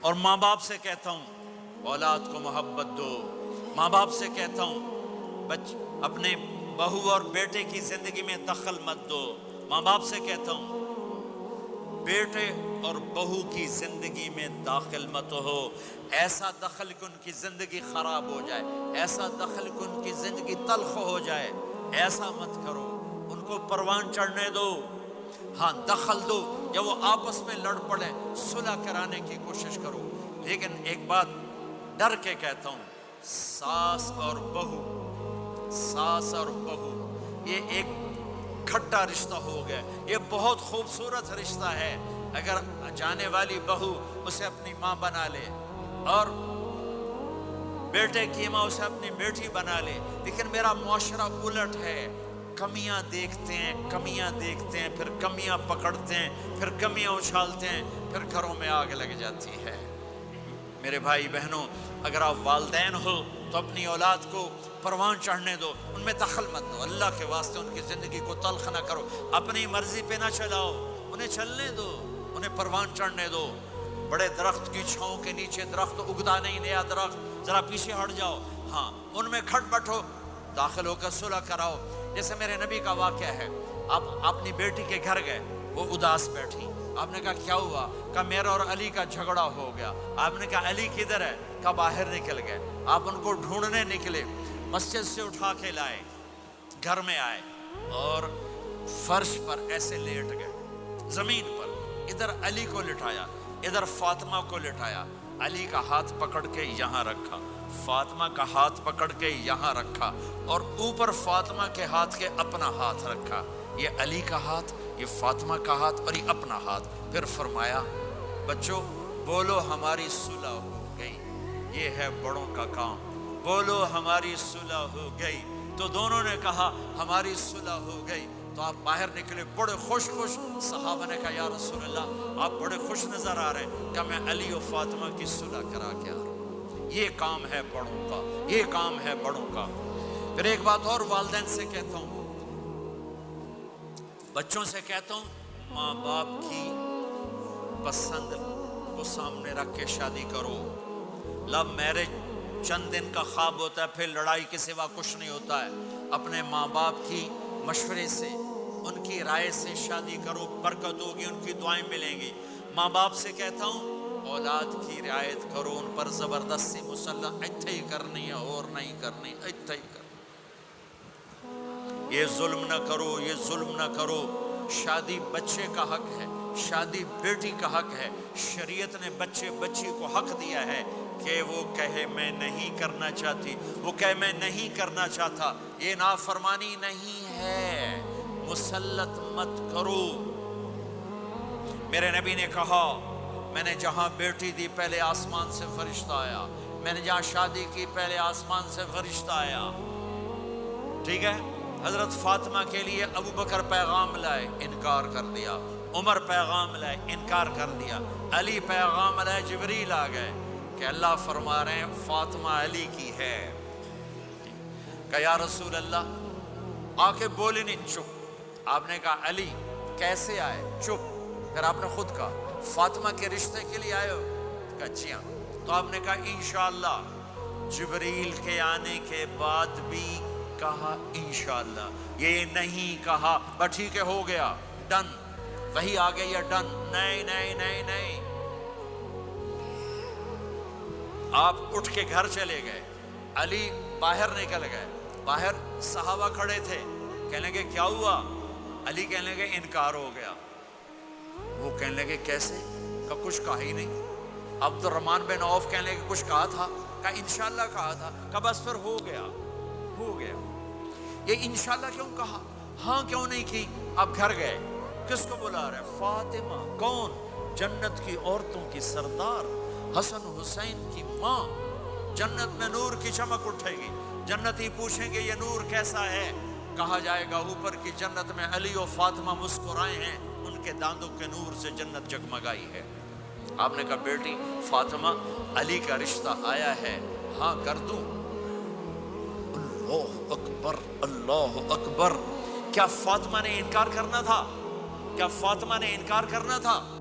اور ماں باپ سے کہتا ہوں اولاد کو محبت دو، ماں باپ سے کہتا ہوں اپنے بہو اور بیٹے کی زندگی میں دخل مت دو، ماں باپ سے کہتا ہوں بیٹے اور بہو کی زندگی میں داخل مت ہو، ایسا دخل کہ ان کی زندگی خراب ہو جائے، ایسا دخل کہ ان کی زندگی تلخ ہو جائے، ایسا مت کرو، ان کو پروان چڑھنے دو، ہاں دخل دو، یا وہ آپس میں لڑ پڑے صلح کرانے کی کوشش کرو، لیکن ایک بات ڈر کے کہتا ہوں، ساس اور بہو یہ ایک کھٹا رشتہ ہو گیا، یہ بہت خوبصورت رشتہ ہے، اگر جانے والی بہو اسے اپنی ماں بنا لے اور بیٹے کی ماں اسے اپنی بیٹی بنا لے، لیکن میرا معاشرہ الٹ ہے، کمیاں دیکھتے ہیں پھر کمیاں پکڑتے ہیں، پھر کمیاں اچھالتے ہیں، پھر گھروں میں آگ لگ جاتی ہے۔ میرے بھائی بہنوں، اگر آپ والدین ہو تو اپنی اولاد کو پروان چڑھنے دو، ان میں دخل مت دو، اللہ کے واسطے ان کی زندگی کو تلخ نہ کرو، اپنی مرضی پہ نہ چلاؤ، انہیں چلنے دو، انہیں پروان چڑھنے دو۔ بڑے درخت کی چھاؤں کے نیچے درخت اگتا نہیں، نیا درخت، ذرا پیچھے ہٹ جاؤ، ہاں ان میں کھٹ پٹ ہو، داخل ہو کر صلح کراؤ۔ جیسے میرے نبی کا واقعہ ہے، آپ اپنی بیٹی کے گھر گئے، وہ اداس بیٹھی، آپ نے کہا کیا ہوا؟ کہا میرا اور علی کا جھگڑا ہو گیا۔ آپ نے کہا علی کدھر ہے؟ کہا باہر نکل گئے۔ آپ ان کو ڈھونڈنے نکلے، مسجد سے اٹھا کے لائے، گھر میں آئے اور فرش پر ایسے لیٹ گئے، زمین پر، ادھر علی کو لٹایا، ادھر فاطمہ کو لٹایا، علی کا ہاتھ پکڑ کے یہاں رکھا، فاطمہ کا ہاتھ پکڑ کے یہاں رکھا، اور اوپر فاطمہ کے ہاتھ کے اپنا ہاتھ رکھا، یہ علی کا ہاتھ، یہ فاطمہ کا ہاتھ اور یہ اپنا ہاتھ۔ پھر فرمایا بچوں بولو ہماری صلح ہو گئی، یہ ہے بڑوں کا کام، بولو ہماری صلح ہو گئی۔ تو دونوں نے کہا ہماری صلح ہو گئی، تو آپ باہر نکلے بڑے خوش۔ صحابہ نے کہا یا رسول اللہ آپ بڑے خوش نظر آ رہے ہیں، کہ میں علی و فاطمہ کی صلح کرا کے آ رہا ہوں، یہ کام ہے بڑوں کا، یہ کام ہے بڑوں کا۔ پھر ایک بات اور والدین سے کہتا ہوں، بچوں سے کہتا ہوں، ماں باپ کی پسند کو سامنے رکھ کے شادی کرو۔ لو میرج چند دن کا خواب ہوتا ہے، پھر لڑائی کے سوا کچھ نہیں ہوتا ہے۔ اپنے ماں باپ کی مشورے سے، ان کی رائے سے شادی کرو، برکت ہوگی، ان کی دعائیں ملیں گی۔ ماں باپ سے کہتا ہوں اولاد کی رعایت کرو، ان پر زبردستی مسلط اتھے ہی کرنی ہے اور نہیں کرنی، اتھے ہی کرنی، یہ ظلم نہ کرو، یہ ظلم نہ کرو۔ شادی بچے کا حق ہے، شادی بیٹی کا حق ہے، شریعت نے بچی کو حق دیا ہے کہ وہ کہے میں نہیں کرنا چاہتی، وہ کہے میں نہیں کرنا چاہتا، یہ نافرمانی نہیں ہے، مسلط مت کرو۔ میرے نبی نے کہا میں نے جہاں بیٹی دی پہلے آسمان سے فرشتہ آیا، میں نے جہاں شادی کی پہلے آسمان سے فرشتہ آیا، ٹھیک ہے۔ حضرت فاطمہ کے لیے ابو بکر پیغام لائے، انکار کر دیا، عمر پیغام لائے، انکار کر دیا، علی پیغام لائے، جبریل آ گئے کہ اللہ فرما رہے ہیں فاطمہ علی کی ہے۔ کہ یا رسول اللہ آ کے بولے نہیں، چپ۔ آپ نے کہا علی کیسے آئے؟ چپ۔ پھر آپ نے خود کہا فاطمہ کے رشتے کے لیے آئے ہو؟ کہا جی ہاں۔ تو آپ نے کہا انشاءاللہ۔ جبریل کے آنے کے بعد بھی کہا انشاءاللہ، یہ نہیں کہا بس ٹھیک ہے ہو گیا، ڈن، وہی آ گئی ہے، ڈن، نہیں نہیں نہیں نہیں۔ آپ اٹھ کے گھر چلے گئے، علی باہر نکل گئے، باہر صحابہ کھڑے تھے، کہنے لگے کیا ہوا؟ علی کہنے لگے انکار ہو گیا۔ وہ کہنے لگے کیسے؟ کہ کچھ کہا ہی نہیں۔ عبد الرحمن بن عوف کہنے لگے کچھ کہا تھا؟ کہ انشاءاللہ کہا تھا۔ کہ بس پھر ہو گیا، ہو گیا۔ یہ انشاءاللہ کیوں کہا؟ ہاں کیوں نہیں کی؟ اب گھر گئے، کس کو بلا رہے ہیں؟ فاطمہ، کون؟ جنت کی عورتوں کی سردار، حسن حسین کی ماں، جنت میں نور کی چمک اٹھے گی، جنتی پوچھیں گے یہ نور کیسا ہے؟ کہا جائے گا اوپر کی جنت میں علی و فاطمہ مسکرائے ہیں، ان کے داندوں کے نور سے جنت جگمگائی ہے۔ آپ نے کہا بیٹی فاطمہ علی کا رشتہ آیا ہے، ہاں کر دوں؟ اللہ اکبر، اللہ اکبر۔ کیا فاطمہ نے انکار کرنا تھا؟ کیا فاطمہ نے انکار کرنا تھا؟